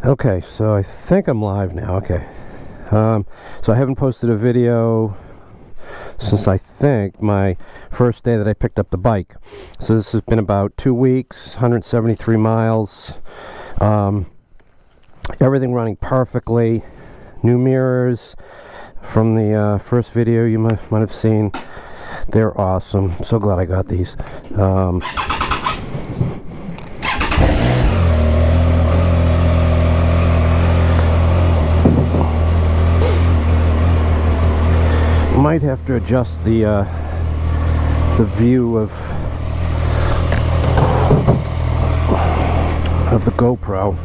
Okay, so I think I'm live now. Okay. So I haven't posted a video since I think my first day that I picked up the bike. So this has been about 2 weeks, 173 miles. Everything running perfectly. New mirrors from the first video you might have seen. They're awesome. So glad I got these. Might have to adjust the view of the GoPro.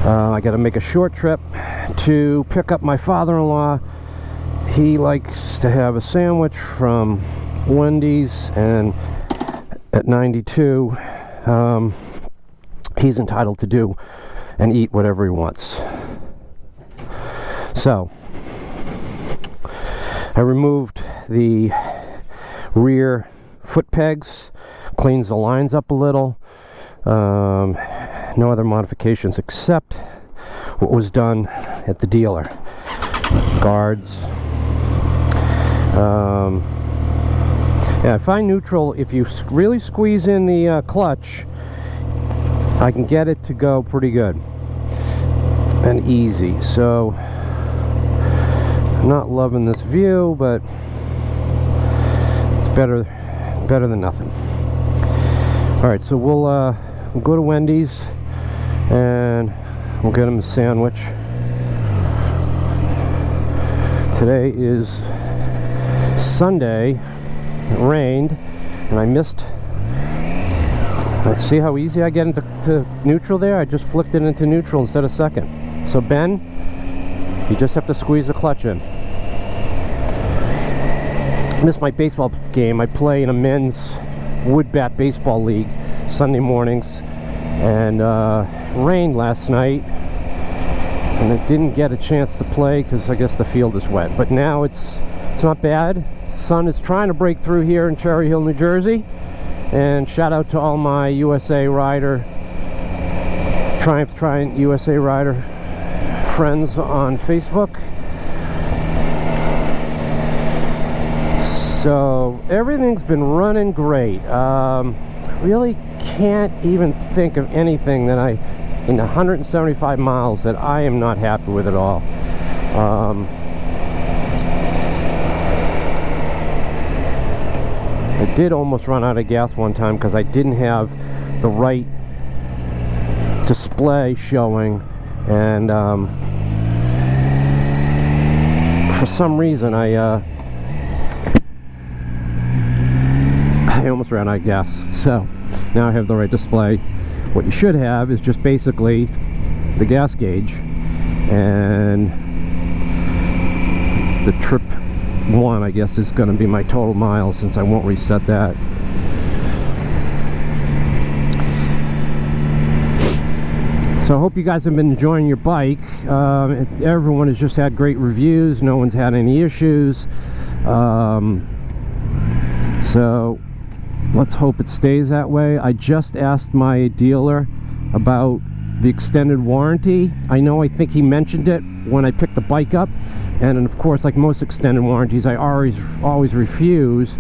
I got to make a short trip to pick up my father-in-law. He likes to have a sandwich from Wendy's, and at 92, he's entitled to do and eat whatever he wants. So I removed the rear foot pegs, cleans the lines up a little. No other modifications except what was done at the dealer. Guards. Yeah, I find neutral, if you really squeeze in the clutch, I can get it to go pretty good and easy. So I'm not loving this view, but it's better than nothing. All right, so we'll go to Wendy's and we'll get him a sandwich. Today is Sunday. It rained and I missed. See how easy I get into neutral there? I just flipped it into neutral instead of second. So Ben, you just have to squeeze the clutch in. Missed my baseball game. I play in a men's wood bat baseball league Sunday mornings, and rained last night, and I didn't get a chance to play because I guess the field is wet. But now it's not bad. Sun is trying to break through here in Cherry Hill, New Jersey. And shout out to all my USA Rider, Trident USA Rider friends on Facebook. So everything's been running great. Really can't even think of anything that in 175 miles that I am not happy with at all. I did almost run out of gas one time because I didn't have the right display showing, and for some reason I almost ran out of gas. So now I have the right display. What you should have is just basically the gas gauge and the trip one, I guess, is going to be my total miles, since I won't reset that. So I hope you guys have been enjoying your bike. Everyone has just had great reviews. No one's had any issues. So let's hope it stays that way. I just asked my dealer about the extended warranty. I think he mentioned it when I picked the bike up, and of course, like most extended warranties, I always refuse.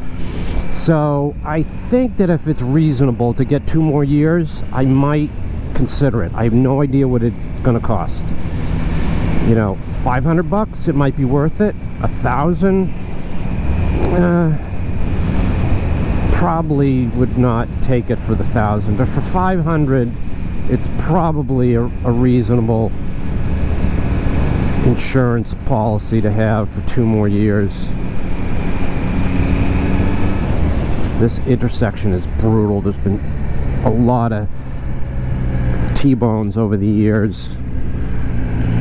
So I think that if it's reasonable to get 2 more years, I might consider it. I have no idea what it's going to cost. You know, $500, it might be worth it. $1,000, probably would not take it for the $1,000, but for $500, it's probably a reasonable insurance policy to have for 2 more years. This intersection is brutal. There's been a lot of T-bones over the years.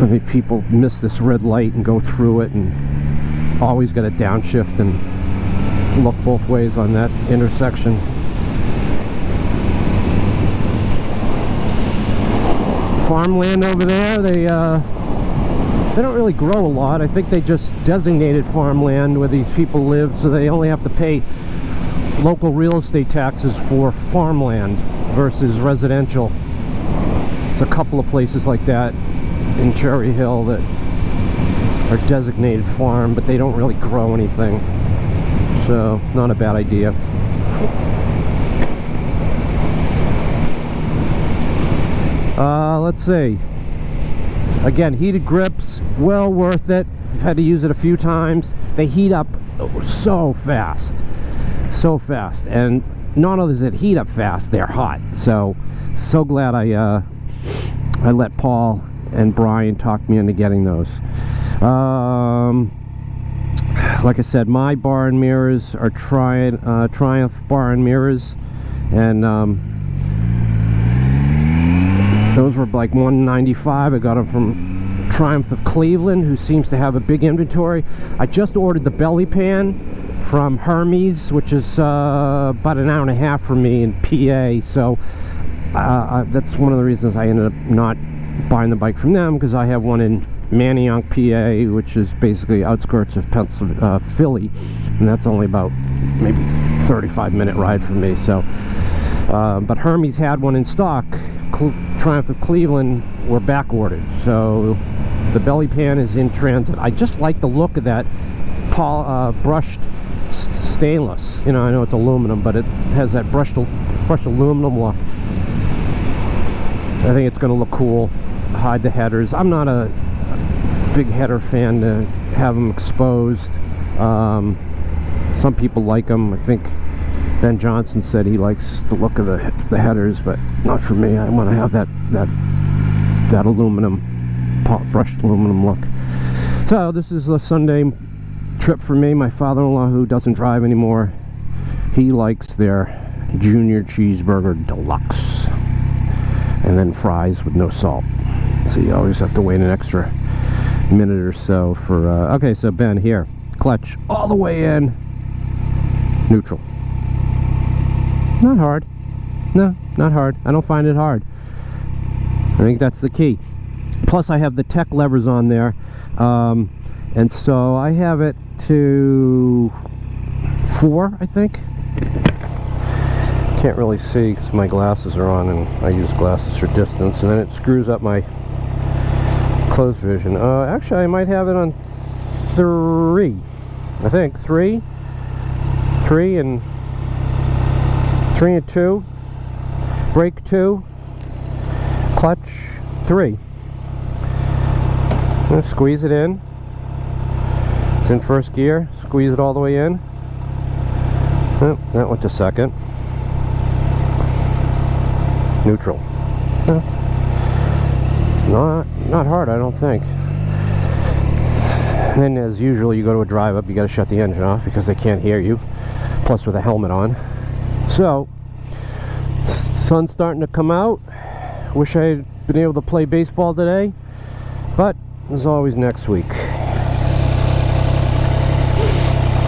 I mean, people miss this red light and go through it, and always got to downshift and look both ways on that intersection. Farmland over there, they don't really grow a lot. I think they just designated farmland where these people live, so they only have to pay local real estate taxes for farmland versus residential. There's a couple of places like that in Cherry Hill that are designated farm, but they don't really grow anything. So, not a bad idea. Let's see. Again, heated grips, well worth it. I've had to use it a few times. They heat up so fast. So fast. And not only does it heat up fast, they're hot. So glad I let Paul and Brian talk me into getting those. Like I said, my bar and mirrors are Triumph bar and mirrors, and those were like $195. I got them from Triumph of Cleveland, who seems to have a big inventory. I just ordered the belly pan from Hermes, which is about an hour and a half from me in PA, so that's one of the reasons I ended up not buying the bike from them, because I have one in Manayunk, PA, which is basically outskirts of Philly, and that's only about maybe 35-minute ride for me. So, but Hermes had one in stock. Triumph of Cleveland were back ordered, so the belly pan is in transit. I just like the look of that brushed stainless. You know, I know it's aluminum, but it has that brushed aluminum look. I think it's going to look cool. Hide the headers. I'm not a big header fan to have them exposed. Some people like them. I think Ben Johnson said he likes the look of the headers, but not for me. I want to have that aluminum, brushed aluminum look. So this is a Sunday trip for me. My father-in-law, who doesn't drive anymore, he likes their Junior Cheeseburger Deluxe, and then fries with no salt. So you always have to wait an extra minute or so for okay, so Ben, here, clutch all the way in, neutral. Not hard. No, not hard. I don't find it hard. I think that's the key. Plus I have the tech levers on there, and so I have it to 4, I think. Can't really see because my glasses are on, and I use glasses for distance, and then it screws up my close vision. Actually, I might have it on 3. I think 3 and 2, brake 2, clutch 3. I'm gonna squeeze it in. It's in first gear. Squeeze it all the way in. Oh, that went to second. Neutral. It's not hard, I don't think. And then, as usual, you go to a drive up, you got to shut the engine off because they can't hear you. Plus, with a helmet on. So, sun's starting to come out. Wish I had been able to play baseball today, but there's always next week.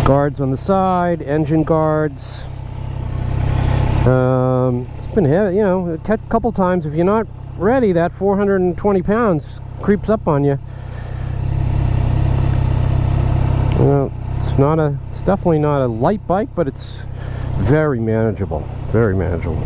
Guards on the side, engine guards. It's been heavy, you know, a couple times. If you're not ready, that 420 pounds creeps up on you. You know, it's definitely not a light bike, but it's very manageable. Very manageable.